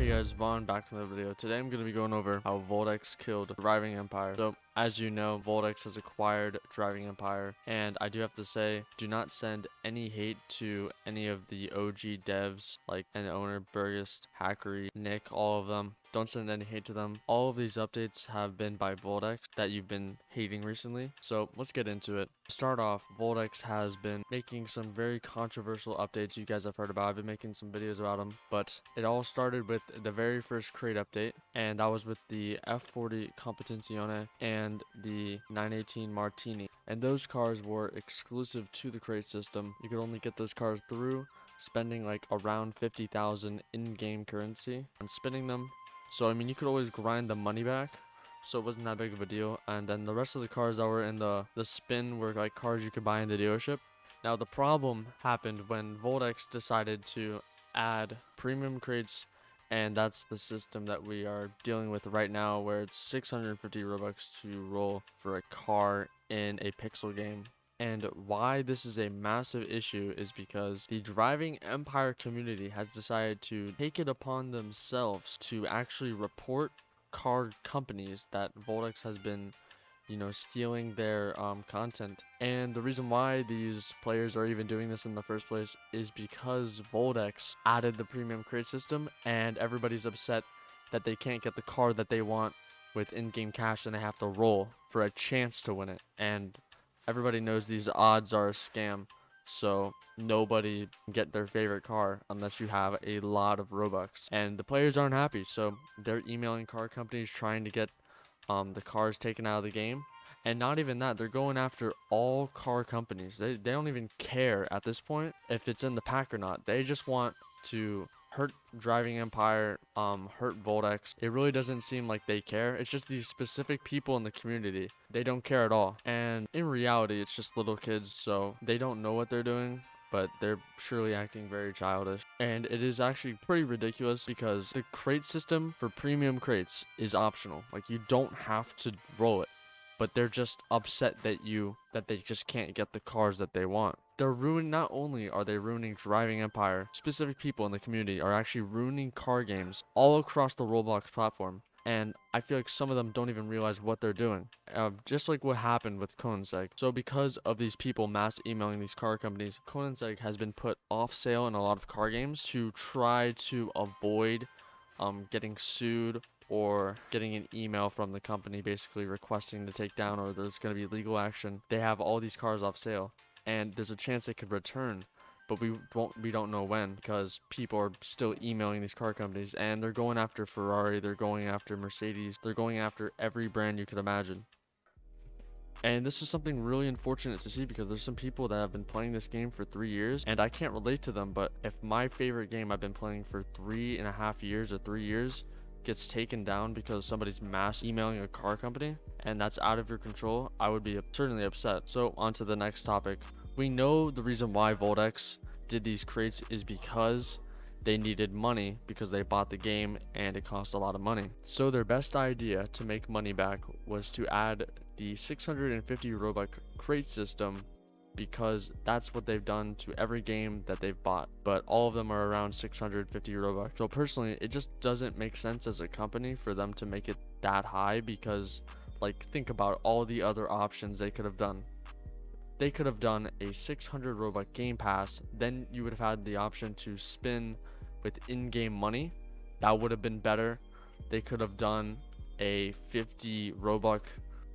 Hey guys, Vaughn back from the video. Today I'm going to be going over how Voldex killed Driving Empire. So, as you know, Voldex has acquired Driving Empire, and I do have to say, do not send any hate to any of the OG devs, like an owner, Burgess, Hackery, Nick, all of them. Don't send any hate to them. All of these updates have been by Voldex that you've been hating recently. So let's get into it. To start off, Voldex has been making some very controversial updates you guys have heard about. I've been making some videos about them, but it all started with the very first crate update, and that was with the F40 Competizione and the 918 Martini. And those cars were exclusive to the crate system. You could only get those cars through spending like around 50,000 in-game currency and spinning them. So, I mean, you could always grind the money back, so it wasn't that big of a deal. And then the rest of the cars that were in the spin were like cars you could buy in the dealership. Now, the problem happened when Voldex decided to add premium crates, and that's the system that we are dealing with right now, where it's 650 Robux to roll for a car in a pixel game. And why this is a massive issue is because the Driving Empire community has decided to take it upon themselves to actually report car companies that Voldex has been, stealing their content. And the reason why these players are even doing this in the first place is because Voldex added the premium crate system, and everybody's upset that they can't get the car that they want with in-game cash, and they have to roll for a chance to win it. And everybody knows these odds are a scam, so nobody can get their favorite car unless you have a lot of Robux. And the players aren't happy, so they're emailing car companies trying to get the cars taken out of the game. And not even that, they're going after all car companies. They don't even care at this point if it's in the pack or not. They just want to hurt Driving Empire, hurt Voldex. It really doesn't seem like they care. It's just these specific people in the community. They don't care at all. And in reality, it's just little kids, so they don't know what they're doing, but they're surely acting very childish. And it is actually pretty ridiculous because the crate system for premium crates is optional. Like, you don't have to roll it, but they're just upset that they just can't get the cars that they want. They're ruining, not only are they ruining Driving Empire, specific people in the community are actually ruining car games all across the Roblox platform. And I feel like some of them don't even realize what they're doing. Just like what happened with Konenseg. So because of these people mass emailing these car companies, Konenseg has been put off sale in a lot of car games to try to avoid getting sued or getting an email from the company basically requesting to take down, or there's going to be legal action. They have all these cars off sale, and there's a chance they could return, but we don't know when, because people are still emailing these car companies, and they're going after Ferrari, they're going after Mercedes, they're going after every brand you could imagine. And this is something really unfortunate to see, because there's some people that have been playing this game for 3 years, and I can't relate to them, but if my favorite game I've been playing for 3.5 years or 3 years gets taken down because somebody's mass emailing a car company, and that's out of your control, I would be certainly upset. So on to the next topic. We know the reason why Voldex did these crates is because they needed money, because they bought the game and it cost a lot of money. So their best idea to make money back was to add the 650 Robux crate system, because that's what they've done to every game that they've bought, but all of them are around 650 Robux. So personally, it just doesn't make sense as a company for them to make it that high, because like, think about all the other options they could have done. They could have done a 600 Robux game pass, then you would have had the option to spin with in-game money. That would have been better. They could have done a 50 Robux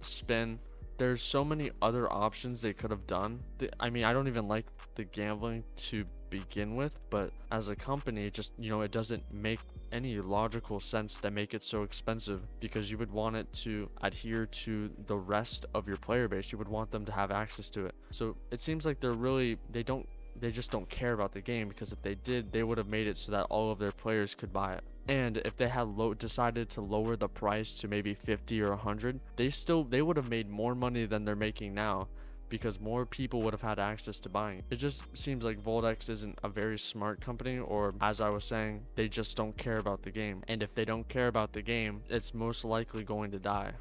spin. There's so many other options they could have done. I mean, I don't even like the gambling to begin with, but as a company, it just, it doesn't make any logical sense to make it so expensive, because you would want it to adhere to the rest of your player base. You would want them to have access to it. So it seems like they just don't care about the game, because if they did, they would have made it so that all of their players could buy it. And if they had decided to lower the price to maybe 50 or 100, they would have made more money than they're making now, because more people would have had access to buying. It just seems like Voldex isn't a very smart company, or as I was saying, they just don't care about the game. And if they don't care about the game, it's most likely going to die.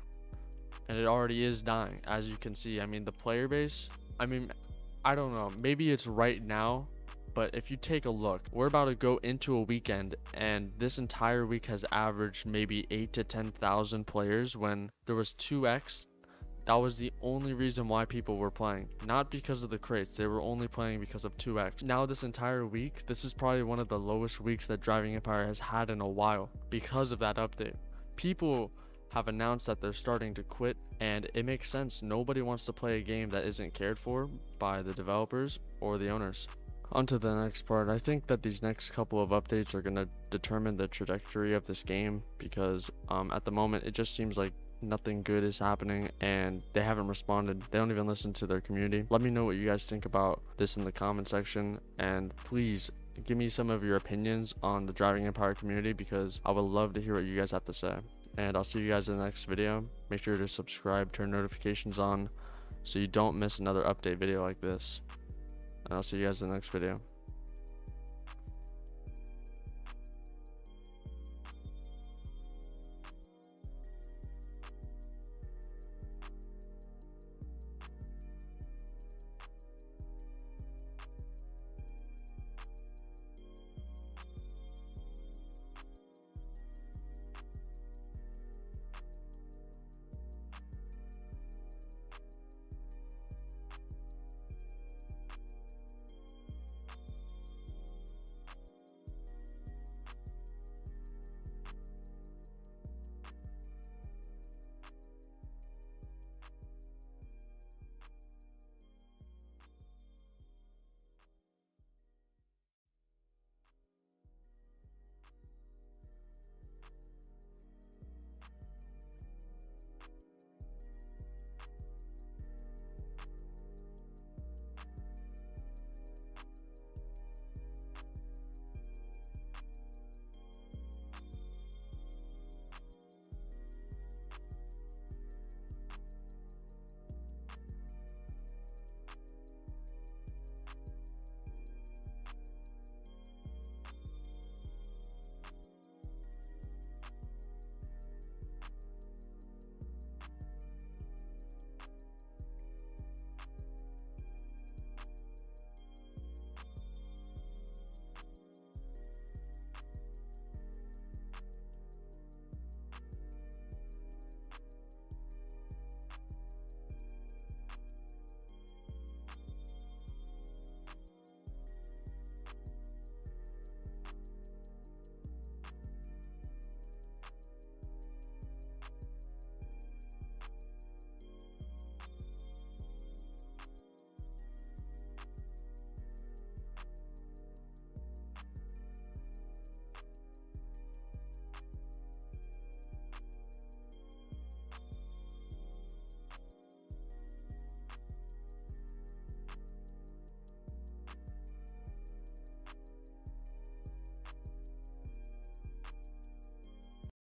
And it already is dying, as you can see. I mean, the player base, I mean, I don't know, maybe it's right now But if you take a look, we're about to go into a weekend, and this entire week has averaged maybe 8 to 10,000 players when there was 2x. That was the only reason why people were playing, not because of the crates. They were only playing because of 2x. Now this entire week, this is probably one of the lowest weeks that Driving Empire has had in a while because of that update. People have announced that they're starting to quit, and it makes sense. Nobody wants to play a game that isn't cared for by the developers or the owners. On to the next part. I think that these next couple of updates are going to determine the trajectory of this game, because at the moment it just seems like nothing good is happening and they haven't responded. They don't even listen to their community. Let me know what you guys think about this in the comment section, and please give me some of your opinions on the Driving Empire community, because I would love to hear what you guys have to say. And I'll see you guys in the next video. Make sure to subscribe, turn notifications on so you don't miss another update video like this. And I'll see you guys in the next video.